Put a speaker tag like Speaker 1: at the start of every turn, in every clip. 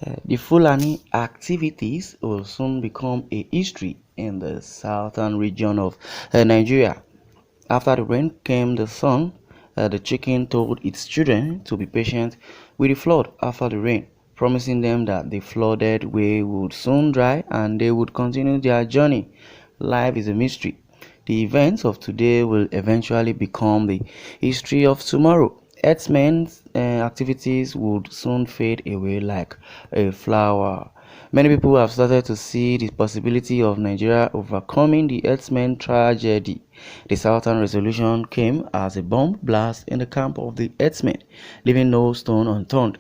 Speaker 1: The Fulani activities will soon become a history in the southern region of Nigeria. After the rain came the sun. The chicken told its children to be patient with the flood after the rain, promising them that the flooded way would soon dry and they would continue their journey. Life is a mystery. The events of today will eventually become the history of tomorrow. Earthmen's activities would soon fade away like a flower. Many people have started to see the possibility of Nigeria overcoming the Earthman tragedy. The Southern Resolution came as a bomb blast in the camp of the Earthmen, leaving no stone unturned.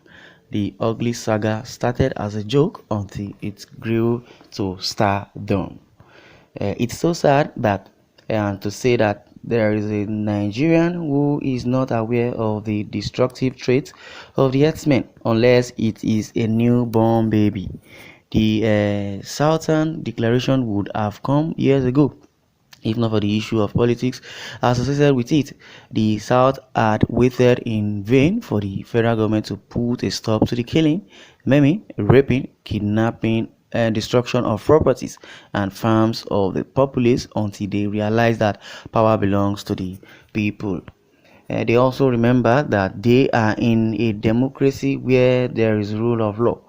Speaker 1: The ugly saga started as a joke until it grew to stardom. It's so sad that and to say that there is a Nigerian who is not aware of the destructive traits of the X-Men unless it is a newborn baby. The Southern Declaration would have come years ago if not for the issue of politics associated with it. The South had waited in vain for the federal government to put a stop to the killing, maiming, raping, kidnapping, and destruction of properties and farms of the populace until they realized that power belongs to the people. They also remember that they are in a democracy where there is rule of law,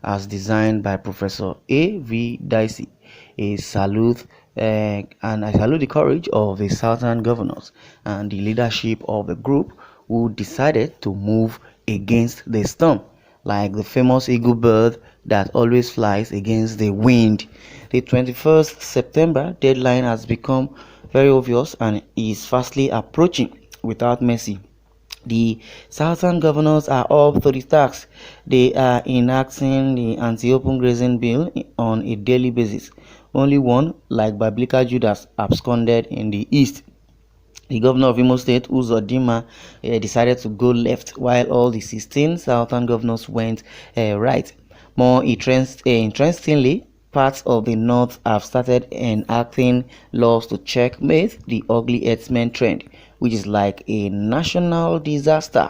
Speaker 1: as designed by Professor A. V. Dicey. And I salute the courage of the Southern governors and the leadership of the group who decided to move against the storm, like the famous eagle bird that always flies against the wind. The 21st September deadline has become very obvious and is fastly approaching without mercy. The southern governors are up to the task. They are enacting the anti-open grazing bill on a daily basis. Only one, like biblical Judas, absconded in the east. The governor of Imo State, Uzodinma, decided to go left, while all the 16 southern governors went right. More interestingly, parts of the north have started enacting laws to checkmate the ugly herdsmen trend, which is like a national disaster.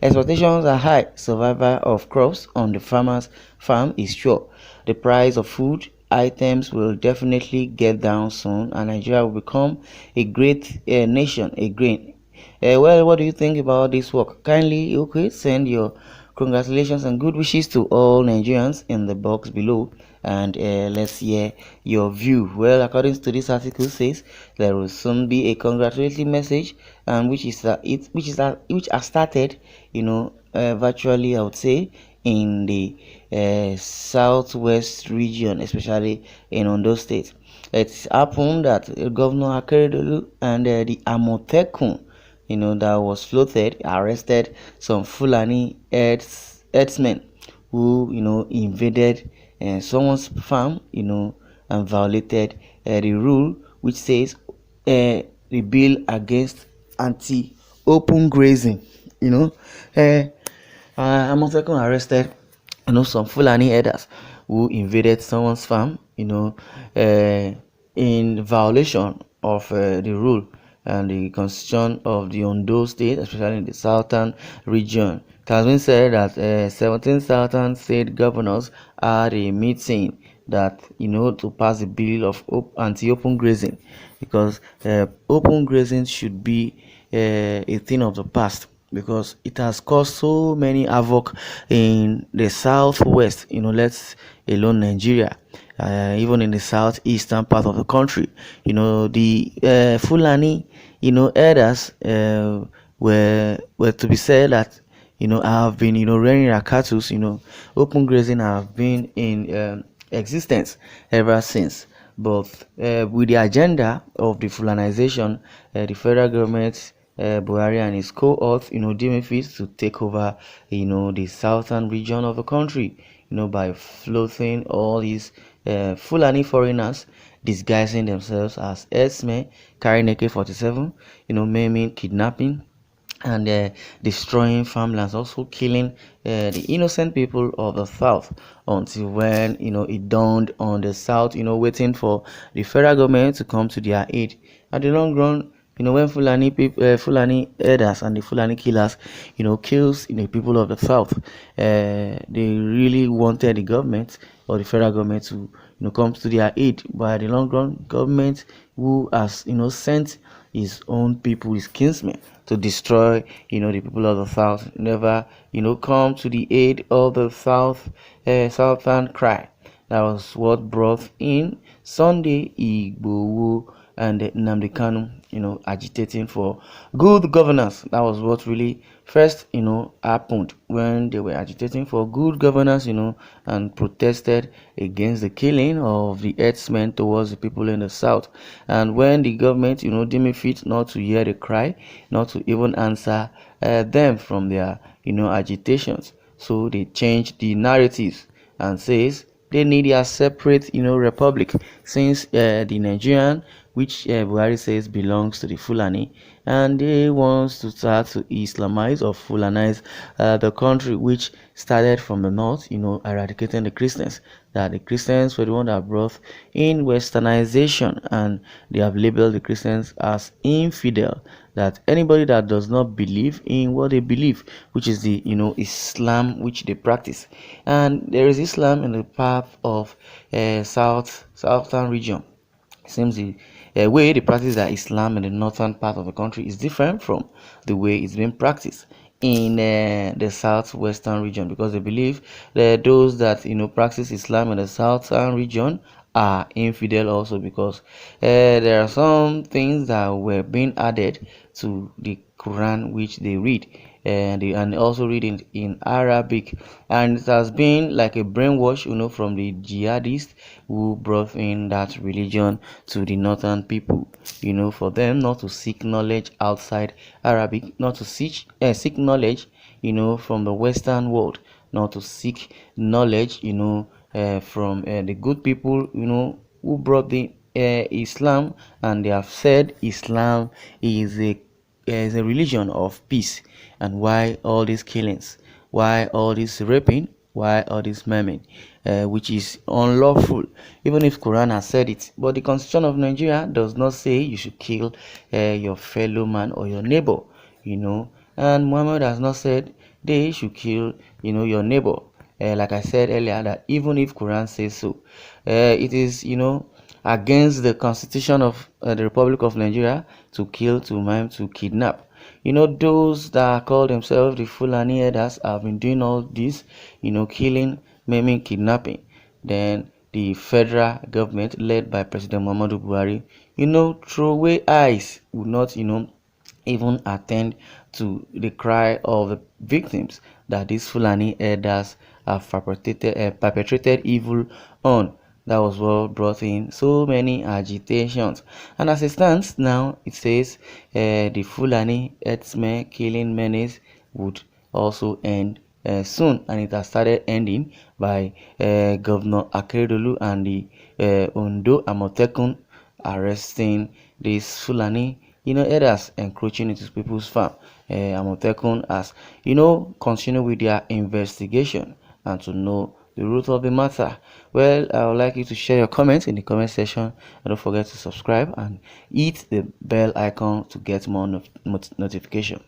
Speaker 1: Expectations are high. Survival of crops on the farmer's farm is sure. The price of food items will definitely get down soon, and Nigeria will become a great nation again. Well, what do you think about this work? Kindly, okay, send your congratulations and good wishes to all Nigerians in the box below, and let's hear your view. Well, according to this article, says there will soon be a congratulatory message, and which has started, virtually, I would say, in the southwest region, especially in Ondo State. It's happened that Governor Akeredolu and the Amotekun, that was floated, arrested some Fulani herdsmen who, invaded someone's farm, and violated the rule which says the bill against anti-open grazing. Amotekun arrested, some Fulani herders who invaded someone's farm, in violation of the rule and the constitution of the Ondo state, especially in the southern region. It has been said that 17 southern state governors had a meeting that, to pass a bill of anti-open grazing, because open grazing should be a thing of the past, because it has caused so many havoc in the southwest, let alone Nigeria. Even in the southeastern part of the country, the Fulani, elders were to be said that, have been, rearing their cattle. Open grazing have been in existence ever since. But with the agenda of the Fulanization, the federal government, Buhari and his cohorts, deeming fit to take over, the southern region of the country, by floating all these Fulani foreigners disguising themselves as herdsmen, carrying AK-47, maiming, kidnapping, and destroying farmlands, also killing the innocent people of the south, until when it dawned on the south, waiting for the federal government to come to their aid. At the long run, When Fulani people, Fulani herders and the Fulani killers, kills people of the south, they really wanted the government or the federal government to come to their aid. But the long run, government who has sent his own people, his kinsmen, to destroy the people of the south, never come to the aid of the southern cry. That was what brought in Sunday Igboho and Nnamdi Kanu, agitating for good governance. That was what really first, happened when they were agitating for good governance, and protested against the killing of the herdsmen towards the people in the south. And when the government, deemed it fit not to hear the cry, not to even answer them from their, agitations, so they changed the narratives and says they need a separate republic, since the Nigerian, which Buhari says belongs to the Fulani, and they want to start to Islamize or Fulanize the country, which started from the north, eradicating the Christians. That the Christians were the one that brought in westernization, and they have labeled the Christians as infidel. That anybody that does not believe in what they believe, which is the Islam which they practice, and there is Islam in the path of southern region. It seems the way they practice their Islam in the northern part of the country is different from the way it's being practiced in the southwestern region, because they believe that those that practice Islam in the southern region are infidel also, because there are some things that were being added to the Quran which they read, and also read in Arabic, and it has been like a brainwash, from the jihadists who brought in that religion to the northern people, for them not to seek knowledge outside Arabic, not to seek knowledge, from the Western world, not to seek knowledge, from the good people, who brought the Islam, and they have said Islam is a religion of peace. And why all these killings? Why all this raping? Why all this maiming? Which is unlawful, even if Quran has said it. But the Constitution of Nigeria does not say you should kill your fellow man or your neighbor, And Muhammad has not said they should kill, your neighbor. Like I said earlier, that even if Quran says so, it is, against the Constitution of the Republic of Nigeria to kill, to maim, to kidnap. Those that call themselves the Fulani herders have been doing all this, killing, maiming, kidnapping. Then the federal government, led by President Muhammadu Buhari, throw away eyes, would not, even attend to the cry of the victims that these Fulani herders have perpetrated evil on. That was what brought in so many agitations. And as it stands now, it says the Fulani herdsmen killing menace would also end soon, and it has started ending by Governor Akeredolu and the Ondo Amotekun arresting these Fulani herders encroaching into people's farm. Amotekun has continue with their investigation and to know the root of the matter. Well, I would like you to share your comments in the comment section, and don't forget to subscribe and hit the bell icon to get more notification.